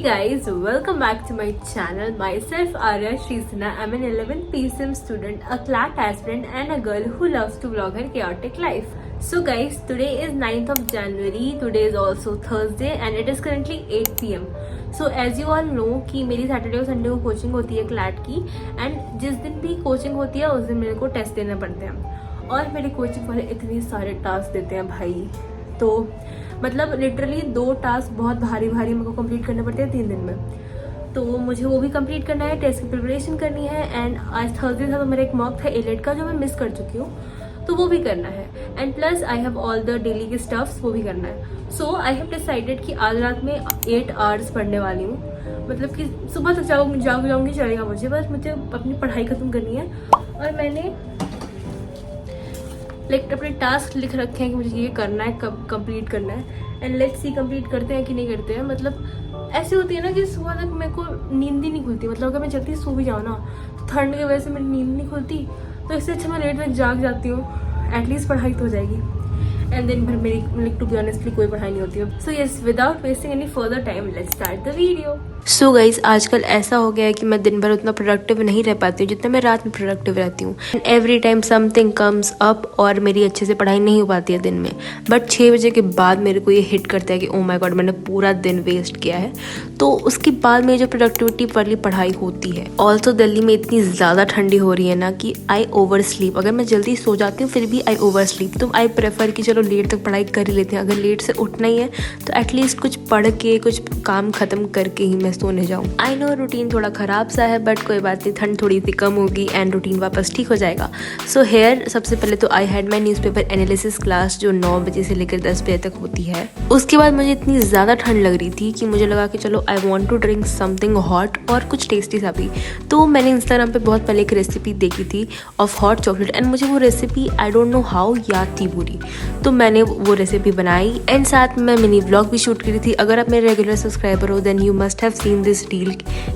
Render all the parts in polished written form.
guys, welcome back to my channel. Myself Arya Shristana. I'm an 11th PCM student, a CLAT aspirant and a girl who loves to vlog her chaotic life. So guys, today is 9th of January. Today is also Thursday and it is currently 8 PM. So as you all know कि मेरी Saturday और Sunday को coaching होती है CLAT की, and जिस दिन भी कोचिंग होती है उस दिन मेरे को टेस्ट देने पड़ते हैं और मेरे कोचिंग वाले इतने सारे टास्क देते हैं भाई। तो मतलब लिटरली 2 टास्क बहुत भारी मेरे को कंप्लीट करने पड़ते हैं 3 दिन में। तो मुझे वो भी कंप्लीट करना है, टेस्ट की प्रिपरेशन करनी है, एंड आज थर्सडे था तो मेरा एक मॉक था एलेट का जो मैं मिस कर चुकी हूँ, तो वो भी करना है। And plus I have all the daily के स्टफ्स, वो भी करना है। सो आई हैव डिसाइडेड कि आज रात में 8 आवर्स पढ़ने वाली हूँ, मतलब कि सुबह तक जाऊँगी चलेगा मुझे, बस मुझे अपनी पढ़ाई खत्म करनी है। और मैंने अपने टास्क लिख रखे हैं कि मुझे ये करना है, कब कंप्लीट करना है, एंड लेट्स सी कंप्लीट करते हैं कि नहीं करते हैं। मतलब ऐसी होती है ना कि सुबह तक मेरे को नींद ही नहीं खुलती, मतलब अगर मैं जल्दी सो भी जाऊँ ना तो ठंड की वजह से मेरी नींद नहीं खुलती, तो इससे अच्छा मैं लेट तक जाग जाती हूँ, एटलीस्ट पढ़ाई तो हो जाएगी। एंड दिन भर मेरी टू बी ऑनेस्टली कोई पढ़ाई नहीं होती है। So yes, without wasting any further time let's start the video. So guys, आजकल ऐसा हो गया है कि मैं दिन भर उतना प्रोडक्टिव नहीं रह पाती हूँ जितना मैं रात में प्रोडक्टिव रहती हूँ। And every time something comes up और मेरी अच्छे से पढ़ाई नहीं हो पाती है दिन में। बट 6 बजे के बाद मेरे को ये हिट करता है कि ओ माय गॉड, मैंने पूरा दिन वेस्ट किया है। तो उसके बाद मेरी जो प्रोडक्टिविटी वाली पढ़ाई होती है। ऑल्सो दिल्ली में इतनी ज़्यादा ठंडी हो रही है ना कि आई ओवर स्लीप। अगर मैं जल्दी सो जाती हूँ फिर भी आई ओवर स्लीप। तो आई प्रेफर कि चलो लेट तक पढ़ाई कर ही लेते हैं। अगर लेट से उठना ही है तो एटलीस्ट कुछ पढ़ के कुछ काम खत्म करके ही मैं सोने जाऊँ। आई नो रूटीन थोड़ा ख़राब सा है, बट कोई बात नहीं, ठंड थोड़ी सी कम होगी एंड रूटीन वापस ठीक हो जाएगा। सो हेयर सबसे पहले तो I had my newspaper analysis class जो 9 बजे से लेकर 10 बजे तक होती है। उसके बाद मुझे इतनी ज़्यादा ठंड लग रही थी कि मुझे लगा कि चलो I want to drink something hot और कुछ टेस्टी सा भी। तो मैंने इंस्टाग्राम पे बहुत पहले एक रेसिपी देखी थी ऑफ हॉट चॉकलेट, एंड मुझे वो recipe I don't know how याद थी पूरी, तो मैंने वो रेसिपी बनाई एंड साथ में मिनी व्लॉग भी शूट करी थी। अगर आप मेरे रेगुलर सब्सक्राइबर हो then you must have seen this reel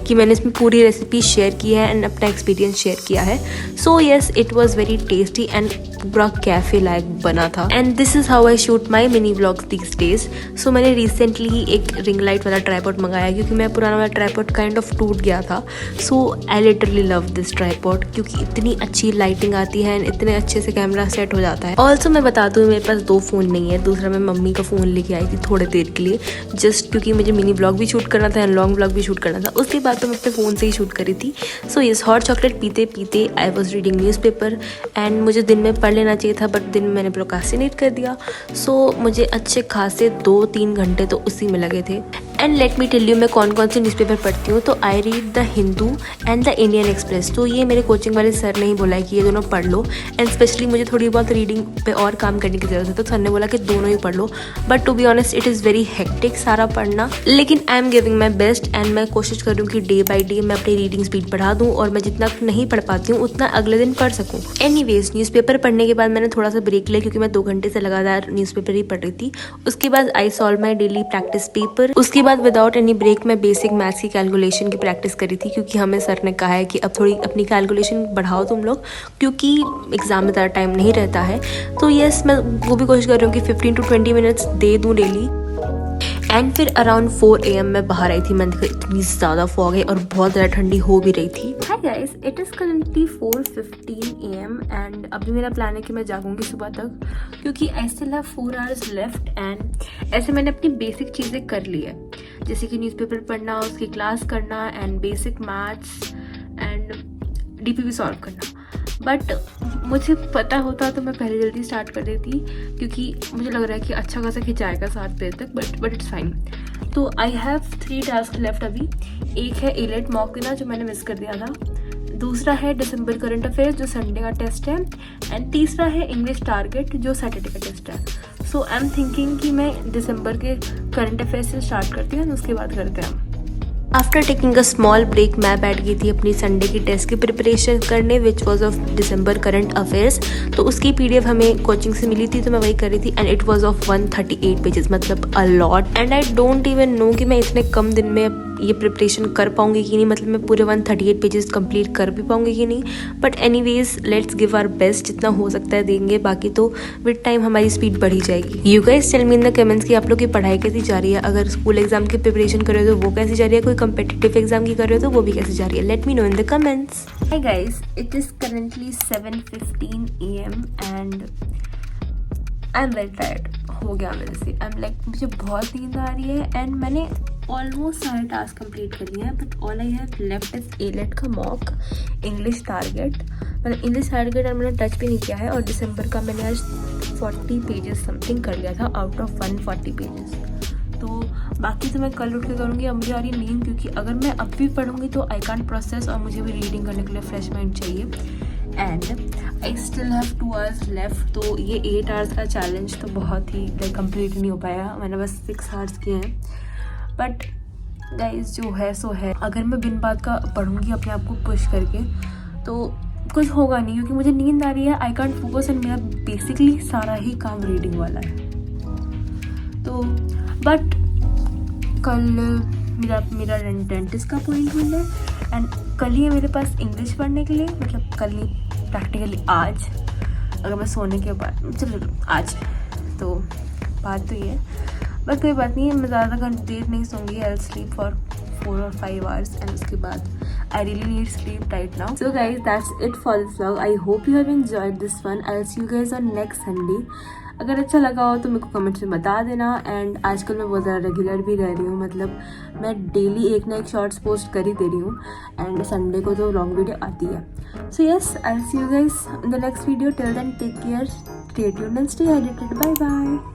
कि मैंने इसमें पूरी रेसिपी शेयर की है एंड अपना एक्सपीरियंस शेयर किया है। So yes, it was very tasty and पूरा कैफे लाइक बना था। And this is how I shoot my mini vlogs these days. So मैंने रिसेंटली ही एक रिंग लाइट वाला ट्राइपॉड मंगाया क्योंकि मैं पुराना वाला ट्राइपॉड काइंड ऑफ टूट गया था। So I literally love this tripod क्योंकि इतनी अच्छी लाइटिंग आती है एंड इतने अच्छे से कैमरा सेट हो जाता है। ऑल्सो मैं बता दूँ मेरे पास 2 फ़ोन नहीं है, दूसरा मैं मम्मी का फ़ोन लेके आई थी थोड़ी देर के लिए, जस्ट क्योंकि मुझे मिनी व्लॉग भी शूट करना था एंड लॉन्ग व्लॉग भी शूट करना था। उसके बाद तो मैं अपने फ़ोन से ही शूट करी थी। सो इस हॉट चॉकलेट पीते पीते I was reading newspaper and मुझे दिन में पढ़ लेना चाहिए था, बट दिन में मैंने प्रोक्रास्टिनेट कर दिया। सो मुझे अच्छे खासे 2-3 घंटे तो उसी में लगे थे। And let me tell you मैं कौन कौन से न्यूज़पेपर पढ़ती हूँ। तो I read the Hindu and the Indian Express. तो ये मेरे कोचिंग वाले सर ने ही बोला है कि ये दोनों पढ़ लो, एंड स्पेशली मुझे थोड़ी बहुत रीडिंग पे और काम करने की ज़रूरत है, तो सर ने बोला कि दोनों ही पढ़ लो। But to be honest it is very hectic सारा पढ़ना, लेकिन I am giving my best and मैं कोशिश कर रही हूँ कि डे बाई डे मैं अपनी रीडिंग स्पीड बढ़ा दूँ और मैं जितना नहीं पढ़ पाती हूँ उतना अगले दिन पढ़ सकूँ। एनीवेज, न्यूज़पेपर पढ़ने के बाद मैंने थोड़ा सा ब्रेक लिया क्योंकि मैं 2 घंटे से लगातार न्यूज़पेपर ही पढ़ रही थी। उसके बाद I solve my daily practice paper. उसके बाद विदाउट एनी ब्रेक मैं बेसिक मैथ्स की कैलकुलेशन की प्रैक्टिस करी थी क्योंकि हमें सर ने कहा है कि अब थोड़ी अपनी कैलकुलेशन बढ़ाओ तुम लोग, क्योंकि एग्जाम में ज़्यादा टाइम नहीं रहता है। तो यस, मैं वो भी कोशिश कर रही हूँ कि 15 to 20 मिनट्स दे दूँ डेली। एंड फिर अराउंड 4 AM मैं बाहर आई थी। मैंने देखा इतनी ज़्यादा फॉग है और बहुत ज़्यादा ठंडी हो भी रही थी। Hi guys, it is currently 4:15 AM and अभी मेरा प्लान है कि मैं जागूंगी सुबह तक क्योंकि I still have 4 hours left. And ऐसे मैंने अपनी बेसिक चीज़ें कर ली है, जैसे कि न्यूज़पेपर पढ़ना, उसकी क्लास करना and basic maths and DPP solve करना। बट मुझे पता होता तो मैं पहले जल्दी स्टार्ट कर देती क्योंकि मुझे लग रहा है कि अच्छा खासा खिंचाएगा 7 बजे तक, बट इट्स फाइन। तो आई हैव 3 टास्क लेफ्ट अभी। एक है एलेट मॉक देना जो मैंने मिस कर दिया था, दूसरा है दिसंबर करंट अफेयर्स जो संडे का टेस्ट है, एंड तीसरा है इंग्लिश टारगेट जो सैटरडे का टेस्ट है। सो आई एम थिंकिंग कि मैं दिसंबर के करंट अफेयर्स से स्टार्ट करती हूँ, उसके बाद करते हैं। After taking a small break मैं बैठ गई थी अपनी संडे की टेस्ट की प्रिपरेशन करने, which was of December current affairs. तो उसकी PDF हमें कोचिंग से मिली थी तो मैं वही कर रही थी and it was of 138 pages, मतलब a lot. And I don't even know कि मैं इतने कम दिन में ये प्रिपरेशन कर पाऊँगी कि नहीं, मतलब मैं पूरे 138 पेजेस कंप्लीट कर भी पाऊँगी कि नहीं, but anyways let's give our best, जितना हो सकता है देंगे, बाकी तो विद टाइम हमारी स्पीड बढ़ी जाएगी। You guys tell me in the comments कि आप लोग की पढ़ाई कैसी जा रही है, अगर स्कूल एग्जाम की प्रिपरेशन कर रहे हो तो वो कैसी जा रही है, कोई कम्पिटिटिव एग्जाम की कर रहे हो तो वो भी कैसी जा रही है, let me know in the comments. Hi guys, it is currently 7:15 AM and I am very tired. हो गया मेरे से, आई एम लाइक मुझे बहुत नींद आ रही है एंड मैंने ऑलमोस्ट सारे टास्क कंप्लीट कर लिए हैं, but all I have left is AILET का मॉक, इंग्लिश टारगेट, मतलब इंग्लिश टारगेट मैंने टच भी नहीं किया है, और दिसंबर का मैंने आज 40 पेजेस समथिंग कर लिया था आउट ऑफ 140 पेजेस। तो बाकी तो मैं कल उठ के करूँगी। अब मुझे आ रही नींद, क्योंकि अगर मैं अब भी पढ़ूँगी तो आई कांट प्रोसेस, और मुझे भी रीडिंग करने के लिए फ्रेश माइंड चाहिए, and I still have 2 hours left. तो ये 8 hours का चैलेंज तो बहुत ही लाइक कंप्लीट नहीं हो पाया, मैंने बस 6 hours किए हैं, बट गाइस जो है सो है। अगर मैं बिन बात का पढ़ूँगी अपने आप को पुश करके तो कुछ होगा नहीं, क्योंकि मुझे नींद आ रही है, आई कांट फोकस, एंड मेरा बेसिकली सारा ही काम रीडिंग वाला है। तो बट कल मेरा डेंटिस्ट का अपॉइंटमेंट है, एंड कल ही है मेरे पास इंग्लिश पढ़ने के लिए, मतलब कल नहीं प्रैक्टिकली आज, अगर मैं सोने के बाद, चलो आज तो बात तो ये है, बट कोई बात नहीं है, मैं ज़्यादा देर नहीं सोऊंगी, I sleep for 4 or 5 hours, and उसके बाद I really need sleep right now. So guys that's it for this vlog, I hope you have enjoyed this one, I will see you guys on next Sunday. अगर अच्छा लगा हो तो मेरे को comments में बता देना, एंड आजकल मैं बहुत ज़्यादा रेगुलर भी रह रही हूँ, मतलब मैं डेली एक ना एक शॉर्ट्स पोस्ट कर ही दे रही हूँ, एंड संडे को तो लॉन्ग वीडियो आती है। So yes, I will see you guys in the next video, till then take care, stay tuned and stay hydrated, bye bye.